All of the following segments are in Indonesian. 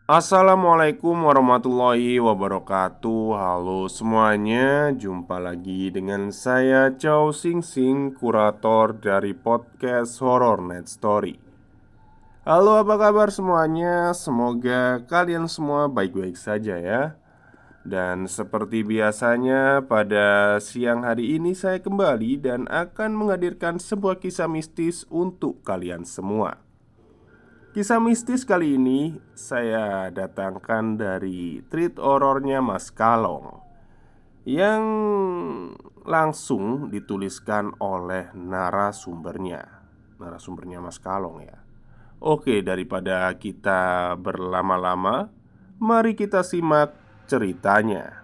Assalamualaikum warahmatullahi wabarakatuh. Halo semuanya, jumpa lagi dengan saya Chow Sing Sing, kurator dari podcast Horror Net Story. Halo, apa kabar semuanya? Semoga kalian semua baik-baik saja ya. Dan seperti biasanya, pada siang hari ini saya kembali dan akan menghadirkan sebuah kisah mistis untuk kalian semua. Kisah mistis kali ini saya datangkan dari treat horornya Mas Kalong, yang langsung dituliskan oleh narasumbernya. Narasumbernya Mas Kalong ya. Oke, daripada kita berlama-lama, mari kita simak ceritanya.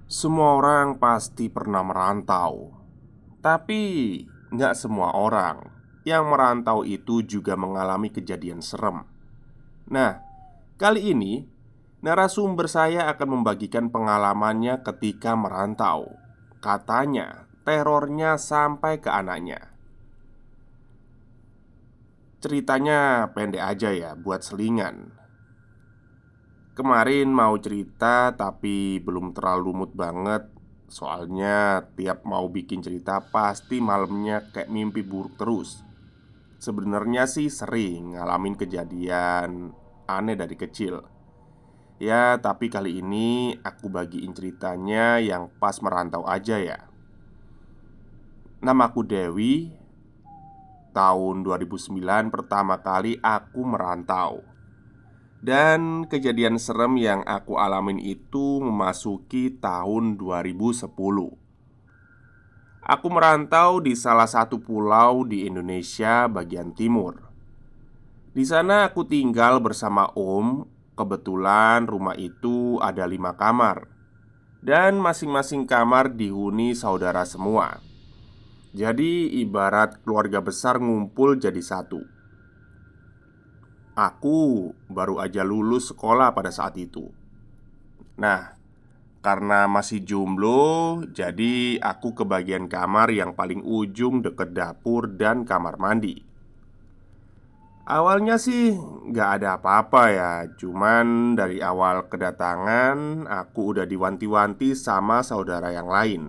Semua orang pasti pernah merantau, tapi nggak semua orang yang merantau itu juga mengalami kejadian serem. Nah, kali ini narasumber saya akan membagikan pengalamannya ketika merantau. Katanya, terornya sampai ke anaknya. Ceritanya pendek aja ya, buat selingan. Kemarin mau cerita tapi belum terlalu mood banget. Soalnya tiap mau bikin cerita pasti malamnya kayak mimpi buruk terus. Sebenarnya sih sering ngalamin kejadian aneh dari kecil. Ya, tapi kali ini aku bagiin ceritanya yang pas merantau aja ya. Namaku Dewi. Tahun 2009 pertama kali aku merantau. Dan kejadian serem yang aku alamin itu memasuki tahun 2010. Aku merantau di salah satu pulau di Indonesia bagian timur. Di sana aku tinggal bersama om. Kebetulan rumah itu ada 5 kamar, dan masing-masing kamar dihuni saudara semua. Jadi ibarat keluarga besar ngumpul jadi satu. Aku baru aja lulus sekolah pada saat itu. Nah, karena masih jomblo, jadi aku ke bagian kamar yang paling ujung deket dapur dan kamar mandi. Awalnya sih nggak ada apa-apa ya. Cuman dari awal kedatangan aku udah diwanti-wanti sama saudara yang lain.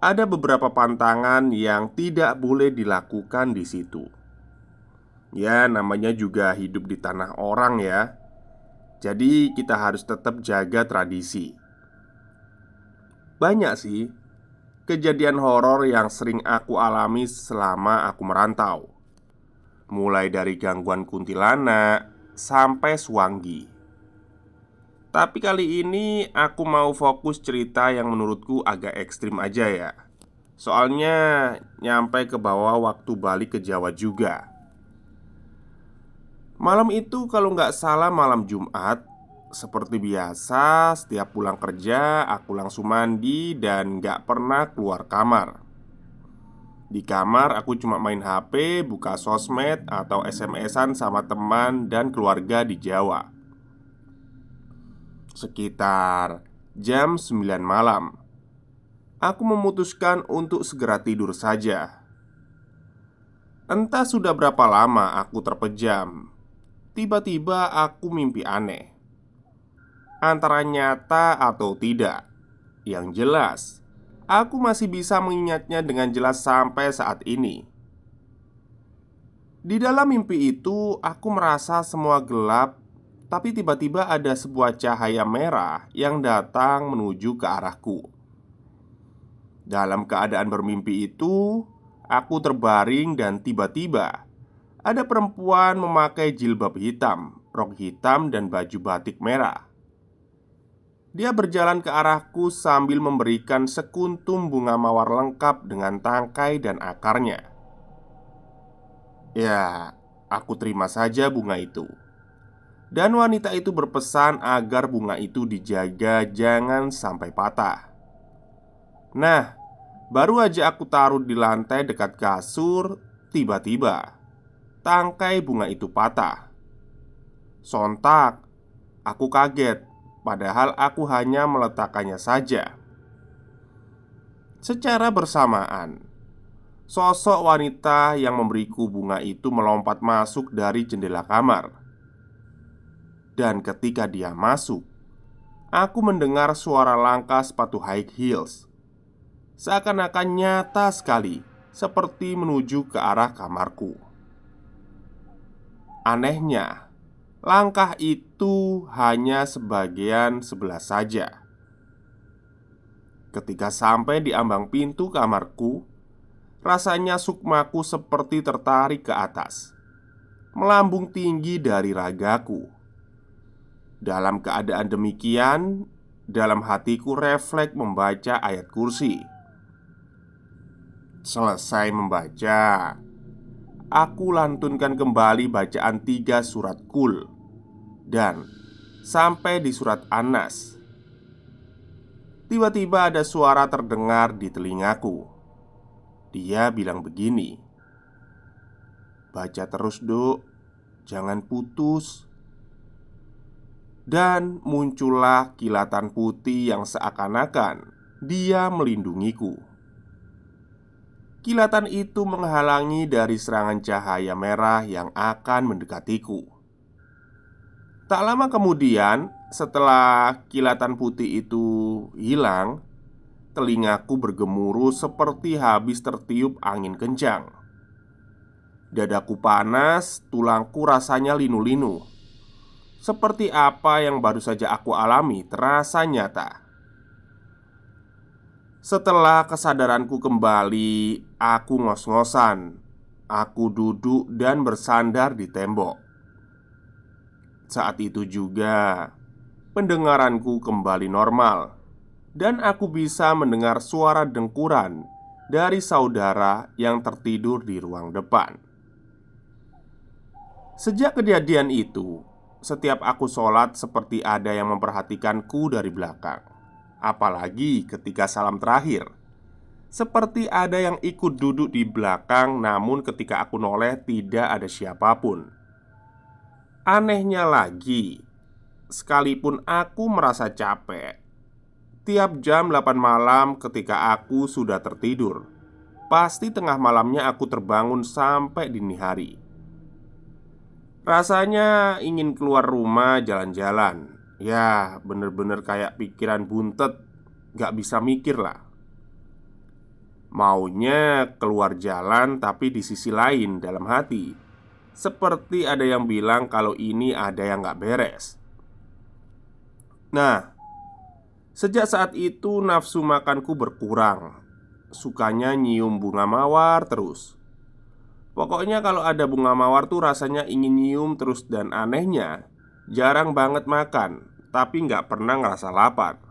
Ada beberapa pantangan yang tidak boleh dilakukan di situ. Ya, namanya juga hidup di tanah orang ya. Jadi kita harus tetap jaga tradisi. Banyak sih kejadian horor yang sering aku alami selama aku merantau. Mulai dari gangguan kuntilanak sampai suanggi. Tapi kali ini aku mau fokus cerita yang menurutku agak ekstrim aja ya. Soalnya nyampe ke bawah waktu balik ke Jawa juga. Malam itu kalau nggak salah malam Jumat. Seperti biasa, setiap pulang kerja aku langsung mandi dan nggak pernah keluar kamar. Di kamar aku cuma main HP, buka sosmed, atau SMS-an sama teman dan keluarga di Jawa. Sekitar jam 9 malam, aku memutuskan untuk segera tidur saja. Entah sudah berapa lama aku terpejam. Tiba-tiba aku mimpi aneh, antara nyata atau tidak. Yang jelas, aku masih bisa mengingatnya dengan jelas sampai saat ini. Di dalam mimpi itu, aku merasa semua gelap, tapi tiba-tiba ada sebuah cahaya merah yang datang menuju ke arahku. Dalam keadaan bermimpi itu, aku terbaring dan tiba-tiba ada perempuan memakai jilbab hitam, rok hitam, dan baju batik merah. Dia berjalan ke arahku sambil memberikan sekuntum bunga mawar lengkap dengan tangkai dan akarnya. Ya, aku terima saja bunga itu. Dan wanita itu berpesan agar bunga itu dijaga jangan sampai patah. Nah, baru aja aku taruh di lantai dekat kasur, tiba-tiba tangkai bunga itu patah. Sontak, aku kaget, padahal aku hanya meletakkannya saja. Secara bersamaan, sosok wanita yang memberiku bunga itu melompat masuk dari jendela kamar. Dan ketika dia masuk, aku mendengar suara langkah sepatu high heels, seakan-akan nyata sekali, seperti menuju ke arah kamarku. Anehnya, langkah itu hanya sebagian sebelah saja. Ketika sampai di ambang pintu kamarku, rasanya sukmaku seperti tertarik ke atas, melambung tinggi dari ragaku. Dalam keadaan demikian, dalam hatiku refleks membaca ayat kursi. Selesai membaca, aku lantunkan kembali bacaan 3 surat Kul dan sampai di surat An-Nas. Tiba-tiba ada suara terdengar di telingaku. Dia bilang begini, "Baca terus, Duk, jangan putus." Dan muncullah kilatan putih yang seakan-akan dia melindungiku. Kilatan itu menghalangi dari serangan cahaya merah yang akan mendekatiku. Tak lama kemudian, setelah kilatan putih itu hilang, telingaku bergemuruh seperti habis tertiup angin kencang. Dadaku panas, tulangku rasanya linu-linu. Seperti apa yang baru saja aku alami terasa nyata. Setelah kesadaranku kembali, aku ngos-ngosan. Aku duduk dan bersandar di tembok. Saat itu juga pendengaranku kembali normal, dan aku bisa mendengar suara dengkuran dari saudara yang tertidur di ruang depan. Sejak kejadian itu, setiap aku sholat seperti ada yang memperhatikanku dari belakang. Apalagi ketika salam terakhir, seperti ada yang ikut duduk di belakang. Namun ketika aku noleh, tidak ada siapapun. Anehnya lagi, sekalipun aku merasa capek, tiap jam 8 malam ketika aku sudah tertidur, pasti tengah malamnya aku terbangun sampai dini hari. Rasanya ingin keluar rumah jalan-jalan. Ya, bener-bener kayak pikiran buntet, gak bisa mikir lah. Maunya keluar jalan, tapi di sisi lain dalam hati seperti ada yang bilang kalau ini ada yang gak beres. Nah, sejak saat itu nafsu makanku berkurang. Sukanya nyium bunga mawar terus. Pokoknya kalau ada bunga mawar tuh rasanya ingin nyium terus. Dan anehnya, jarang banget makan, tapi nggak pernah ngerasa lapar.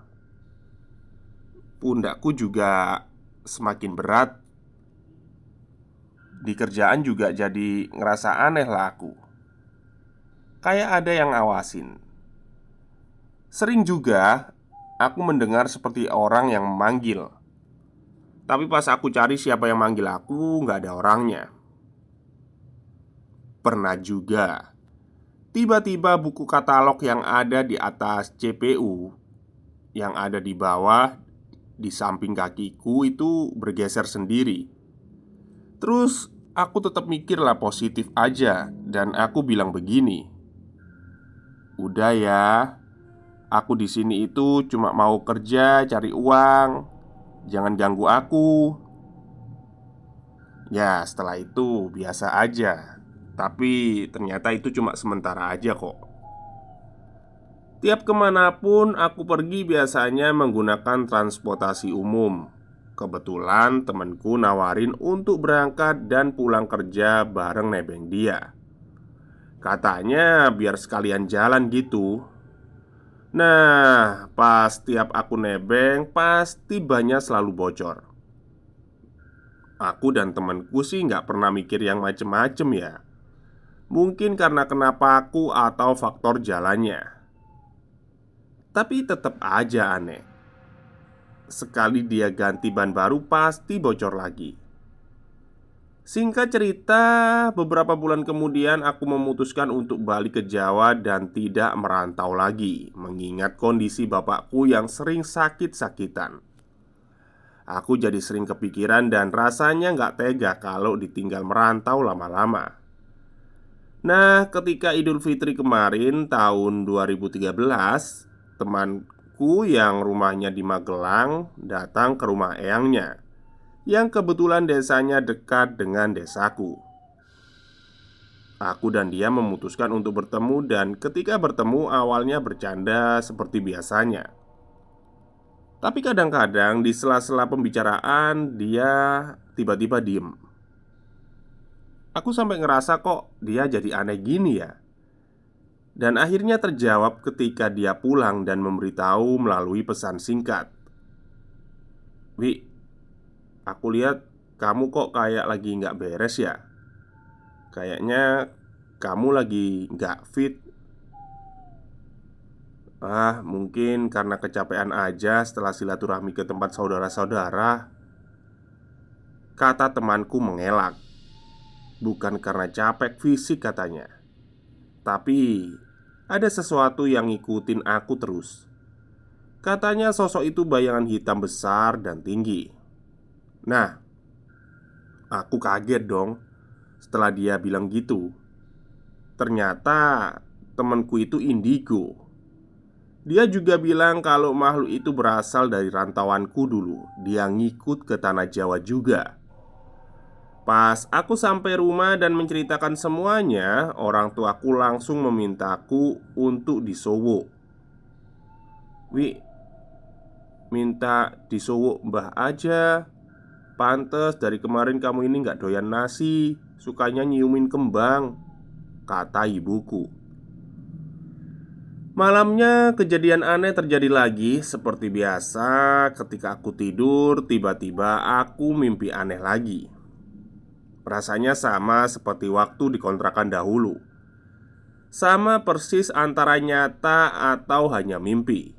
Pundakku juga semakin berat. Di kerjaan juga jadi ngerasa aneh lah aku. Kayak ada yang ngawasin. Sering juga aku mendengar seperti orang yang memanggil. Tapi pas aku cari siapa yang manggil aku, nggak ada orangnya. Pernah juga tiba-tiba buku katalog yang ada di atas CPU, yang ada di bawah, di samping kakiku itu bergeser sendiri. Terus aku tetap mikirlah positif aja. Dan aku bilang begini, "Udah ya, aku di sini itu cuma mau kerja cari uang. Jangan ganggu aku." Ya setelah itu biasa aja. Tapi ternyata itu cuma sementara aja kok. Tiap kemanapun aku pergi biasanya menggunakan transportasi umum. Kebetulan temanku nawarin untuk berangkat dan pulang kerja bareng nebeng dia. Katanya biar sekalian jalan gitu. Nah, pas tiap aku nebeng pasti banyak selalu bocor. Aku dan temanku sih nggak pernah mikir yang macem-macem ya. Mungkin karena kena paku atau faktor jalannya. Tapi tetap aja aneh. Sekali dia ganti ban baru pasti bocor lagi. Singkat cerita, beberapa bulan kemudian aku memutuskan untuk balik ke Jawa dan tidak merantau lagi, mengingat kondisi bapakku yang sering sakit-sakitan. Aku jadi sering kepikiran dan rasanya nggak tega kalau ditinggal merantau lama-lama. Nah, ketika Idul Fitri kemarin tahun 2013, temanku yang rumahnya di Magelang datang ke rumah eyangnya, yang kebetulan desanya dekat dengan desaku. Aku dan dia memutuskan untuk bertemu, dan ketika bertemu awalnya bercanda seperti biasanya. Tapi kadang-kadang di sela-sela pembicaraan dia tiba-tiba diem. Aku sampai ngerasa kok dia jadi aneh gini ya. Dan akhirnya terjawab ketika dia pulang dan memberitahu melalui pesan singkat. "Wi, aku lihat kamu kok kayak lagi nggak beres ya. Kayaknya kamu lagi nggak fit." "Ah, mungkin karena kecapean aja setelah silaturahmi ke tempat saudara-saudara," kata temanku mengelak. "Bukan karena capek fisik," katanya, "tapi ada sesuatu yang ngikutin aku terus." Katanya sosok itu bayangan hitam besar dan tinggi. Nah, aku kaget dong setelah dia bilang gitu. Ternyata temanku itu indigo. Dia juga bilang kalau makhluk itu berasal dari rantauanku dulu. Dia ngikut ke tanah Jawa juga. Pas aku sampai rumah dan menceritakan semuanya, orang tuaku langsung memintaku untuk disowo. "Wi, minta disowo mbah aja. Pantes dari kemarin kamu ini gak doyan nasi, sukanya nyiumin kembang," kata ibuku. Malamnya kejadian aneh terjadi lagi. Seperti biasa, ketika aku tidur, tiba-tiba aku mimpi aneh lagi. Rasanya sama seperti waktu di kontrakan dahulu. Sama persis antara nyata atau hanya mimpi.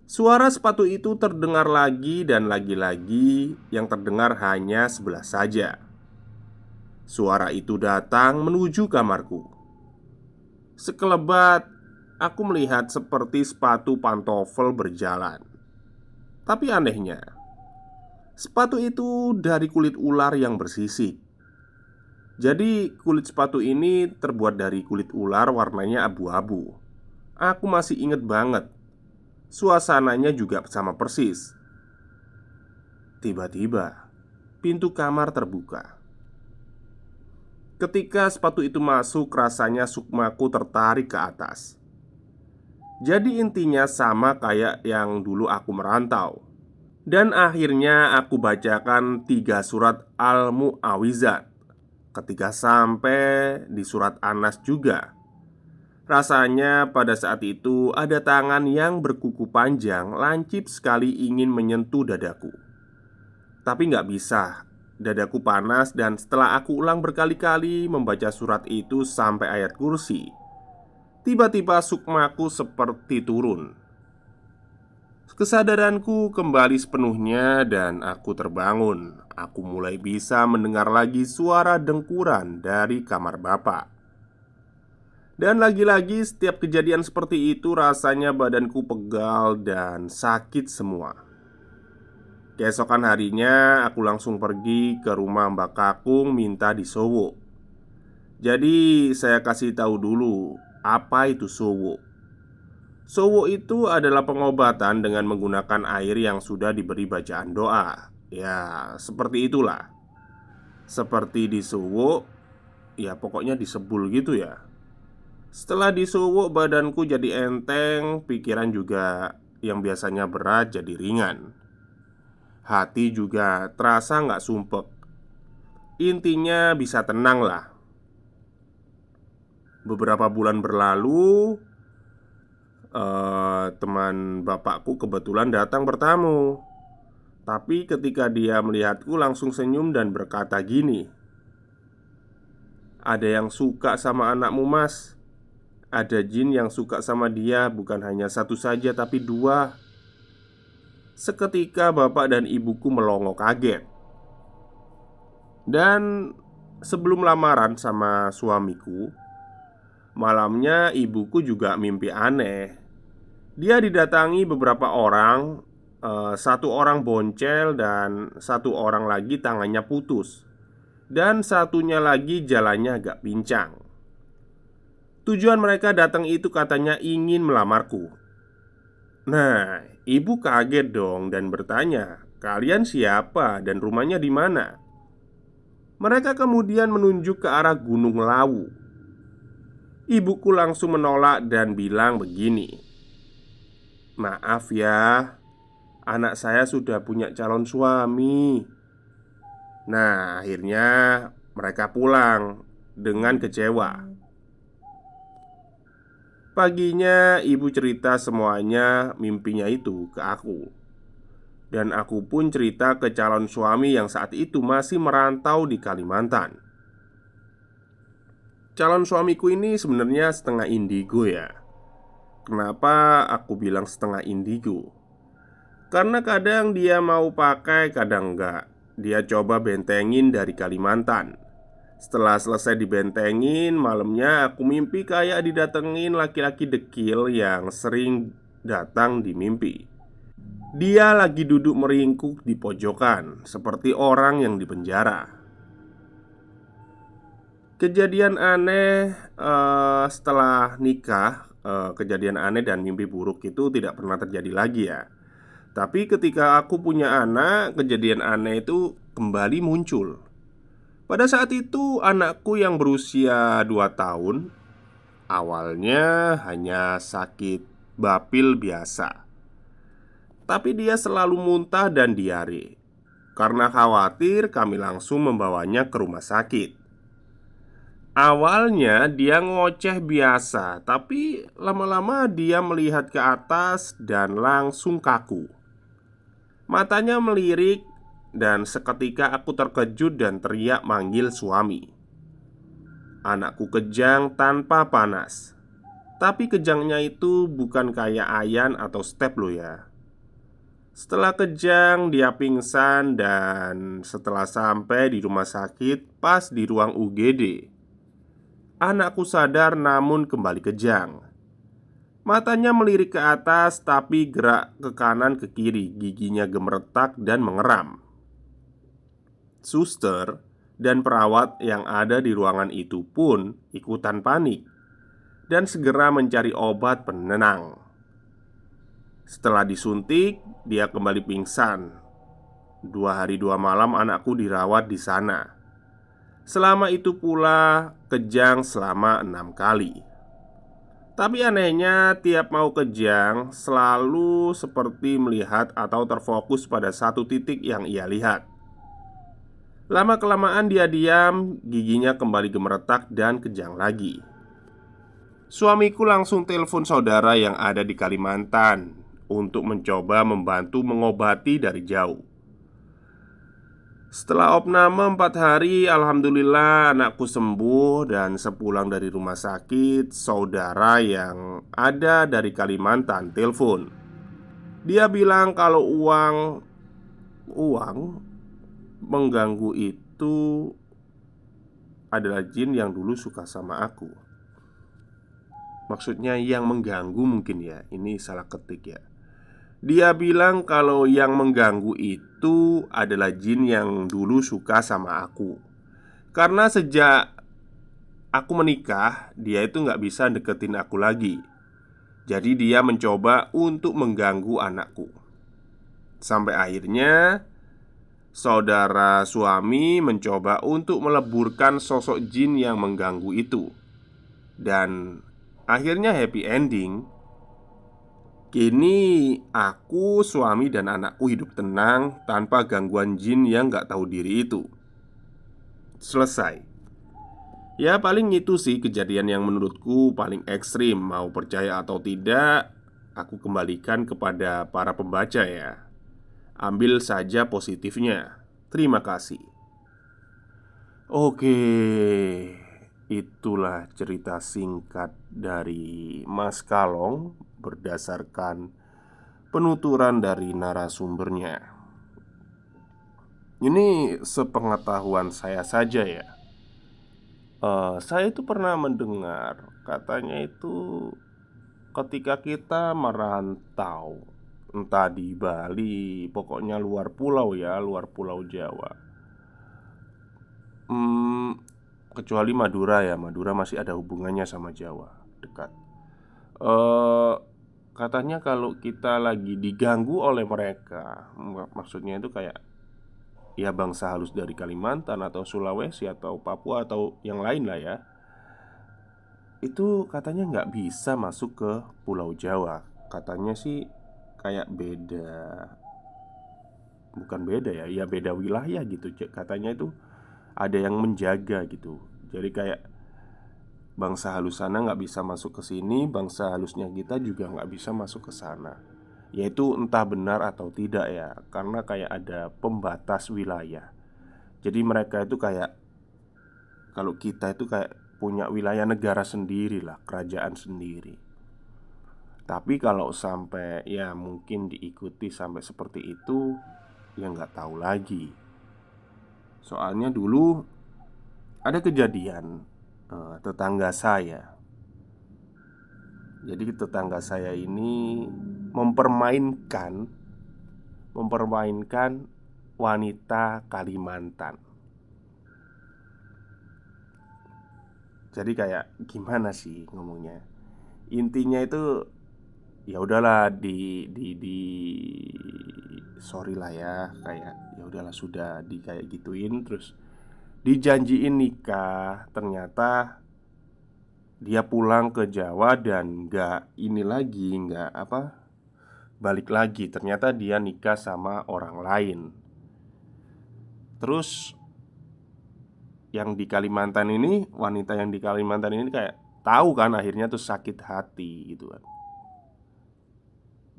Suara sepatu itu terdengar lagi dan lagi-lagi. Yang terdengar hanya sebelah saja. Suara itu datang menuju kamarku. Sekelebat, aku melihat seperti sepatu pantofel berjalan. Tapi anehnya, sepatu itu dari kulit ular yang bersisik. Jadi kulit sepatu ini terbuat dari kulit ular warnanya abu-abu. Aku masih inget banget. Suasananya juga sama persis. Tiba-tiba pintu kamar terbuka. Ketika sepatu itu masuk, rasanya sukmaku tertarik ke atas. Jadi intinya sama kayak yang dulu aku merantau. Dan akhirnya aku bacakan 3 surat Al-Mu'awizat. Ketika sampai di surat An-Nas juga, rasanya pada saat itu ada tangan yang berkuku panjang lancip sekali ingin menyentuh dadaku. Tapi nggak bisa. Dadaku panas, dan setelah aku ulang berkali-kali membaca surat itu sampai ayat kursi, tiba-tiba sukmaku seperti turun. Kesadaranku kembali sepenuhnya dan aku terbangun. Aku mulai bisa mendengar lagi suara dengkuran dari kamar bapak. Dan lagi-lagi setiap kejadian seperti itu rasanya badanku pegal dan sakit semua. Keesokan harinya aku langsung pergi ke rumah Mbak Kakung minta disowo. Jadi saya kasih tahu dulu apa itu sowo. Sowo itu adalah pengobatan dengan menggunakan air yang sudah diberi bacaan doa. Ya, seperti itulah. Seperti disowo, ya pokoknya disebul gitu ya. Setelah disowo badanku jadi enteng, pikiran juga yang biasanya berat jadi ringan. Hati juga terasa nggak sumpek. Intinya bisa tenang lah. Beberapa bulan berlalu, teman bapakku kebetulan datang bertamu. Tapi ketika dia melihatku langsung senyum dan berkata gini, "Ada yang suka sama anakmu, Mas. Ada jin yang suka sama dia, bukan hanya satu saja tapi 2." Seketika bapak dan ibuku melongo kaget. Dan sebelum lamaran sama suamiku, malamnya ibuku juga mimpi aneh. Dia didatangi beberapa orang. satu orang boncel dan satu orang lagi tangannya putus, dan satunya lagi jalannya agak pincang. Tujuan mereka datang itu katanya ingin melamarku. Nah, ibu kaget dong dan bertanya, "Kalian siapa dan rumahnya di mana?" Mereka kemudian menunjuk ke arah Gunung Lawu. Ibuku langsung menolak dan bilang begini, "Maaf ya, anak saya sudah punya calon suami." Nah, akhirnya mereka pulang dengan kecewa. Paginya ibu cerita semuanya mimpinya itu ke aku. Dan aku pun cerita ke calon suami yang saat itu masih merantau di Kalimantan. Calon suamiku ini sebenarnya setengah indigo ya. Kenapa aku bilang setengah indigo? Karena kadang dia mau pakai, kadang enggak. Dia coba bentengin dari Kalimantan. Setelah selesai dibentengin, malamnya aku mimpi kayak didatengin laki-laki dekil yang sering datang di mimpi. Dia lagi duduk meringkuk di pojokan, seperti orang yang dipenjara. Kejadian aneh setelah nikah, kejadian aneh dan mimpi buruk itu tidak pernah terjadi lagi ya. Tapi ketika aku punya anak, kejadian aneh itu kembali muncul. Pada saat itu anakku yang berusia 2 tahun awalnya hanya sakit bapil biasa. Tapi dia selalu muntah dan diare. Karena khawatir, kami langsung membawanya ke rumah sakit. Awalnya dia ngoceh biasa, tapi lama-lama dia melihat ke atas dan langsung kaku. Matanya melirik dan seketika aku terkejut dan teriak manggil suami. Anakku kejang tanpa panas. Tapi kejangnya itu bukan kayak ayan atau step lo ya. Setelah kejang dia pingsan dan setelah sampai di rumah sakit pas di ruang UGD, anakku sadar namun kembali kejang. Matanya melirik ke atas tapi gerak ke kanan ke kiri, giginya gemeretak dan mengeram. Suster dan perawat yang ada di ruangan itu pun ikutan panik dan segera mencari obat penenang. Setelah disuntik, dia kembali pingsan. 2 hari 2 malam anakku dirawat di sana. Selama itu pula kejang selama 6 kali. Tapi anehnya tiap mau kejang selalu seperti melihat atau terfokus pada satu titik yang ia lihat. Lama-kelamaan dia diam, giginya kembali gemeretak dan kejang lagi. Suamiku langsung telepon saudara yang ada di Kalimantan untuk mencoba membantu mengobati dari jauh. Setelah opname 4 hari, alhamdulillah anakku sembuh. Dan sepulang dari rumah sakit, saudara yang ada dari Kalimantan telepon. Dia bilang kalau uang mengganggu itu adalah jin yang dulu suka sama aku. Maksudnya yang mengganggu mungkin ya, ini salah ketik ya. Dia bilang kalau yang mengganggu itu adalah jin yang dulu suka sama aku. Karena sejak aku menikah, dia itu nggak bisa deketin aku lagi. Jadi dia mencoba untuk mengganggu anakku. Sampai akhirnya saudara suami mencoba untuk meleburkan sosok jin yang mengganggu itu. Dan akhirnya happy ending. Kini aku, suami, dan anakku hidup tenang tanpa gangguan jin yang gak tahu diri itu. Selesai. Ya paling itu sih kejadian yang menurutku paling ekstrim. Mau percaya atau tidak, aku kembalikan kepada para pembaca ya. Ambil saja positifnya. Terima kasih. Oke, itulah cerita singkat dari Mas Kalong berdasarkan penuturan dari narasumbernya. Ini sepengetahuan saya saja ya. Saya itu pernah mendengar katanya itu ketika kita merantau, entah di Bali, pokoknya luar pulau ya, luar pulau Jawa. Hmm, kecuali Madura ya, Madura masih ada hubungannya sama Jawa, dekat. Eh, katanya kalau kita lagi diganggu oleh mereka, maksudnya itu kayak ya bangsa halus dari Kalimantan atau Sulawesi atau Papua atau yang lain lah ya, itu katanya nggak bisa masuk ke Pulau Jawa. Katanya sih kayak beda, bukan beda ya, ya beda wilayah gitu. Katanya itu ada yang menjaga gitu. Jadi kayak bangsa halus sana nggak bisa masuk ke sini, bangsa halusnya kita juga nggak bisa masuk ke sana. Yaitu entah benar atau tidak ya, karena kayak ada pembatas wilayah. Jadi mereka itu kayak, kalau kita itu kayak punya wilayah negara sendiri lah, kerajaan sendiri. Tapi kalau sampai ya mungkin diikuti sampai seperti itu, ya nggak tahu lagi. Soalnya dulu ada kejadian, tetangga saya. Jadi tetangga saya ini mempermainkan mempermainkan wanita Kalimantan. Jadi kayak gimana sih ngomongnya? Intinya itu ya udahlah, di sorry lah ya, kayak ya udahlah, sudah di kayak gituin, terus dijanjiin nikah. Ternyata dia pulang ke Jawa dan nggak ini lagi, nggak apa, balik lagi. Ternyata dia nikah sama orang lain. Terus yang di Kalimantan ini, wanita yang di Kalimantan ini kayak tahu kan, akhirnya tuh sakit hati gitu kan.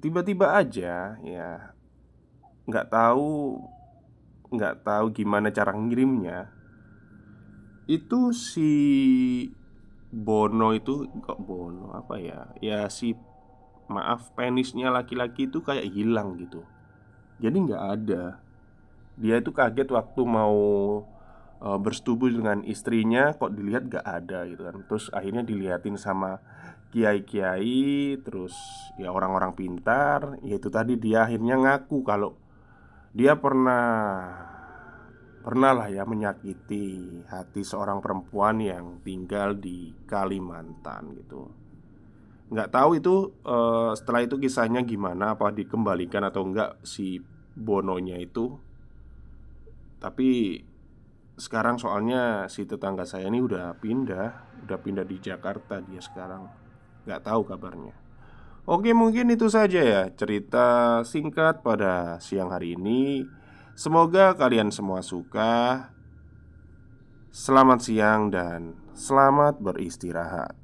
Tiba-tiba aja ya, nggak tahu nggak tahu gimana cara ngirimnya. Itu si Bono itu, kok Bono apa ya, ya si, maaf, penisnya laki-laki itu kayak hilang gitu. Jadi nggak ada. Dia itu kaget waktu mau bersetubuh dengan istrinya, kok dilihat gak ada gitu kan. Terus akhirnya dilihatin sama kiai-kiai, terus ya orang-orang pintar. Ya itu tadi, dia akhirnya ngaku kalau dia pernah lah ya menyakiti hati seorang perempuan yang tinggal di Kalimantan gitu. Nggak tahu itu setelah itu kisahnya gimana, apa dikembalikan atau enggak si Bononya itu. Tapi sekarang soalnya si tetangga saya ini udah pindah di Jakarta dia sekarang. Nggak tahu kabarnya. Oke, mungkin itu saja ya cerita singkat pada siang hari ini. Semoga kalian semua suka. Selamat siang dan selamat beristirahat.